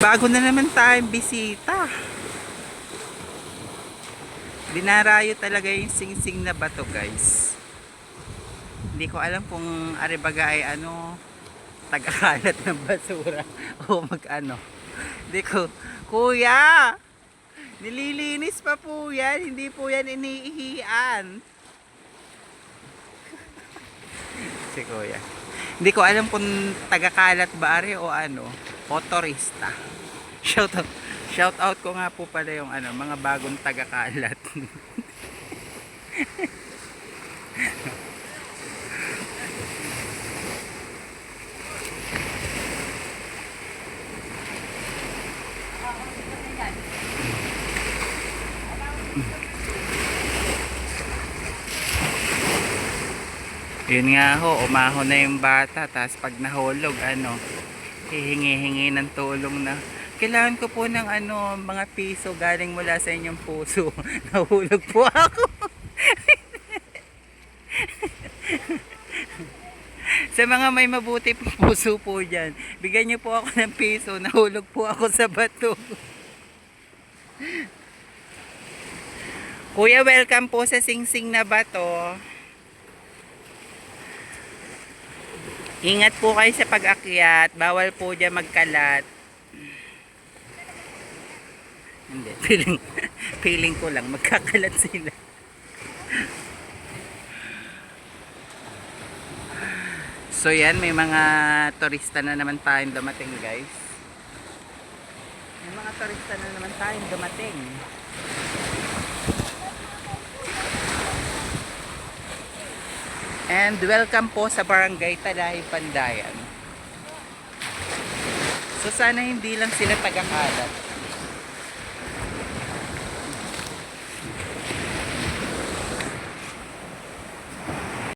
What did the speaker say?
Bago na naman tayong bisita. Dinarayo talaga yung sing-sing na bato, guys. Hindi ko alam kung arebaga ay ano, tagakalat ng basura o mag-ano. Hindi ko, kuya! Nililinis pa po yan, hindi po yan iniihian. Si kuya. Hindi ko alam kung tagakalat ba are o ano, o turista. Shout out, shout out ko nga po pala yung ano, mga bagong tagakalat. Yun nga ho, umahon na yung bata, tapos pag nahulog, ano, hihingi-hingi ng tulong na kailangan ko po ng ano, mga piso galing mula sa inyong puso. Nahulog po ako. Sa mga may mabuti pong puso po dyan, bigyan niyo po ako ng piso, nahulog po ako sa bato. Kuya, welcome po sa Sing-Sing na bato. Ingat po kayo sa pag-akyat. Bawal po dyan magkalat. Hindi. Feeling ko lang. Magkakalat sila. So yan. May mga turista na naman tayong dumating, guys. May mga turista na naman tayong dumating. And welcome po sa Barangay Talahi, Pandayan. So sana hindi lang sila tagakalat.